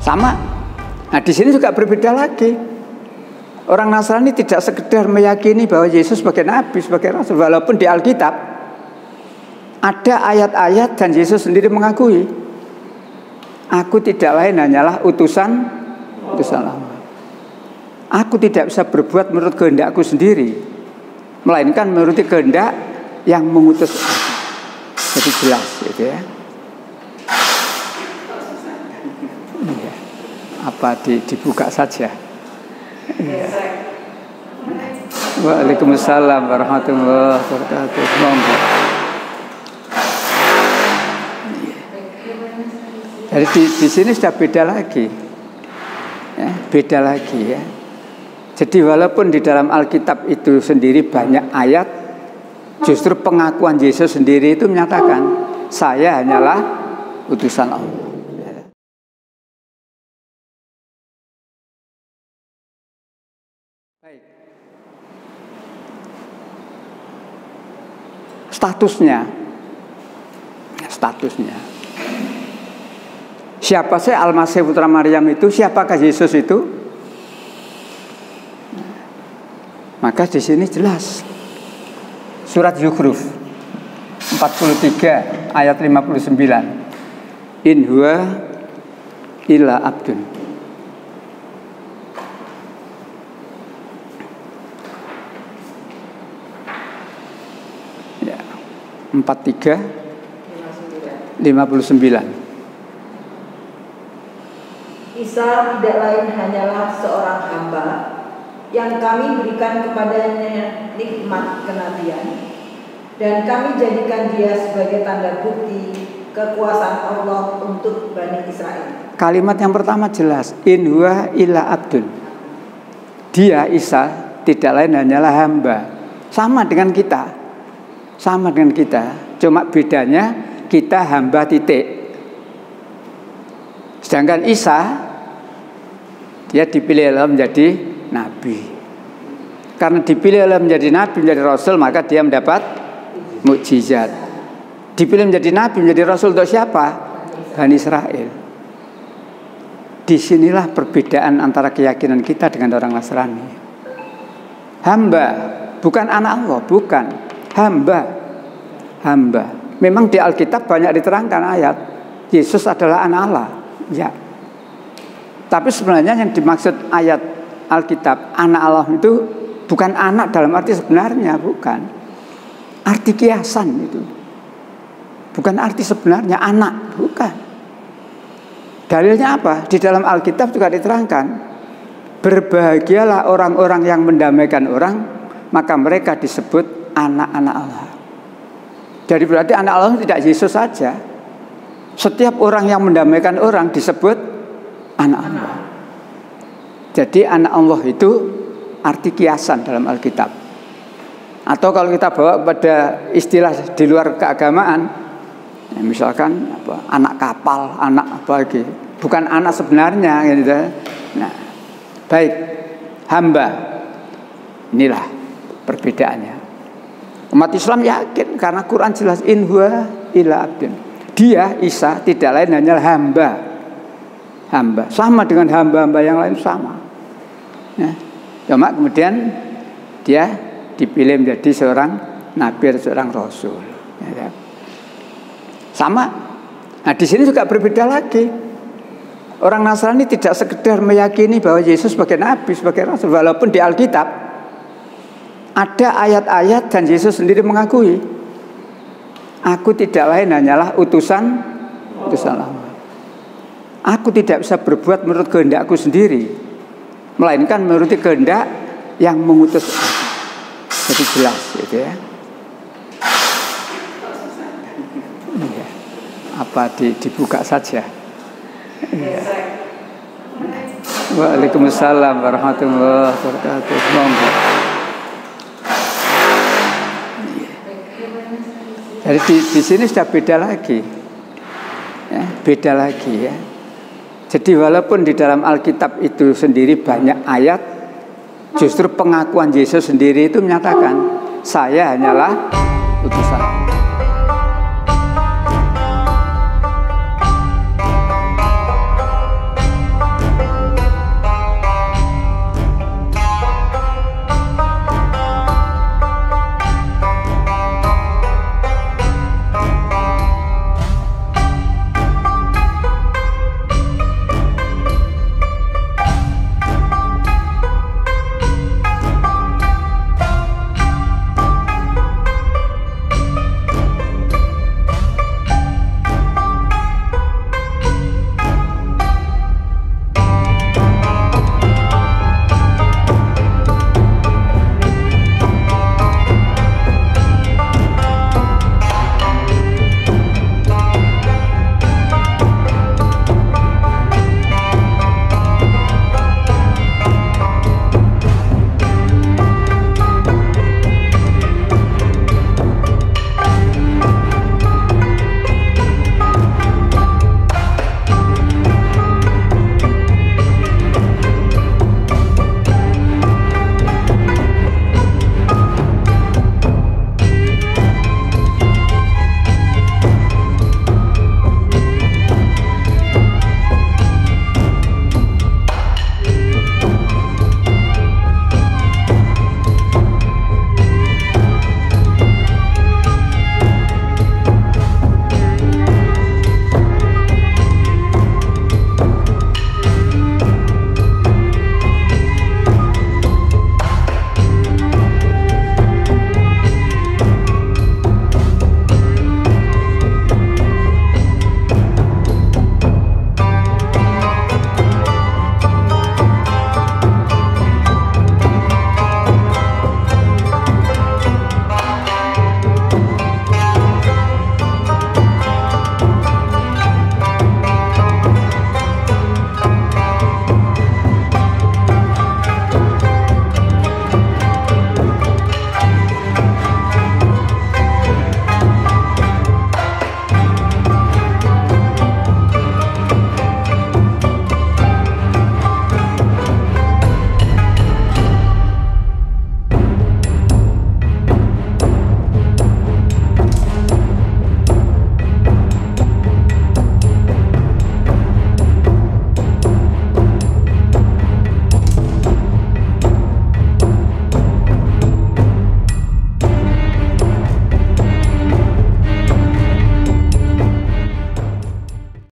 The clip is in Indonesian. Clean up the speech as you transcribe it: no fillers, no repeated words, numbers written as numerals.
Sama. Nah, di sini juga berbeda lagi. Orang Nasrani tidak sekedar meyakini bahwa Yesus sebagai nabi, sebagai rasul, walaupun di Alkitab ada ayat-ayat dan Yesus sendiri mengakui, aku tidak lain hanyalah utusan Allah. Aku tidak bisa berbuat menurut kehendakku sendiri, melainkan menurut kehendak yang mengutus aku. Jadi jelas gitu ya. Apa dibuka saja. Waalaikumsalam warahmatullahi wabarakatuh. Jadi di sini sudah beda lagi, ya, beda lagi ya. Jadi walaupun di dalam Alkitab itu sendiri banyak ayat, justru pengakuan Yesus sendiri itu menyatakan saya hanyalah utusan Allah. Baik. Statusnya. Siapa sih Al-Masih putra Maryam itu? Siapakah Yesus itu? Maka di sini jelas. Surat Zukhruf 43 ayat 59. In huwa illa abdun. Ya. 43 59. Isa tidak lain hanyalah seorang hamba yang kami berikan kepadanya nikmat kenabian, dan kami jadikan dia sebagai tanda bukti kekuasaan Allah untuk Bani Israel. Kalimat yang pertama jelas, in huwa illa abdun. Dia Isa tidak lain hanyalah hamba. Sama dengan kita. Cuma bedanya kita hamba titik. Sedangkan Isa dia dipilih Allah menjadi nabi. Karena dipilih Allah menjadi nabi, menjadi rasul, maka dia mendapat mukjizat. Dipilih menjadi nabi, menjadi rasul untuk siapa? Bani Israel. Disinilah perbedaan antara keyakinan kita dengan orang Nasrani. Hamba, bukan anak Allah, bukan. Hamba. Memang di Alkitab banyak diterangkan ayat Yesus adalah anak Allah. Ya. Tapi sebenarnya yang dimaksud ayat Alkitab anak Allah itu bukan anak dalam arti sebenarnya, bukan. Arti kiasan itu. Bukan arti sebenarnya anak, bukan. Dalilnya apa? Di dalam Alkitab juga diterangkan, berbahagialah orang-orang yang mendamaikan orang, maka mereka disebut anak-anak Allah. Jadi berarti anak Allah tidak Yesus saja. Setiap orang yang mendamaikan orang disebut anak Allah. Jadi anak Allah itu arti kiasan dalam Alkitab. Atau kalau kita bawa pada istilah di luar keagamaan, ya misalkan anak kapal, anak apa lagi, bukan anak sebenarnya gitu. Nah, baik, hamba. Inilah perbedaannya. Umat Islam yakin karena Quran jelas in huwa illa abdun. Dia Isa tidak lain hanyalah hamba. Sama dengan hamba-hamba yang lain, sama ya. Cuma kemudian dia dipilih menjadi seorang nabi atau seorang rasul ya. Sama. Nah di sini juga berbeda lagi. Orang Nasrani tidak sekedar meyakini bahwa Yesus sebagai nabi, sebagai rasul, walaupun di Alkitab ada ayat-ayat dan Yesus sendiri mengakui, aku tidak lain hanyalah utusan Allah. Aku tidak bisa berbuat menurut kehendakku sendiri, melainkan menurut kehendak yang mengutus aku. Jadi jelas gitu ya. Apa dibuka saja. Waalaikumsalam warahmatullahi wabarakatuh. Jadi di sini sudah beda lagi. Ya, beda lagi ya. Jadi walaupun di dalam Alkitab itu sendiri banyak ayat, justru pengakuan Yesus sendiri itu menyatakan saya hanyalah utusan.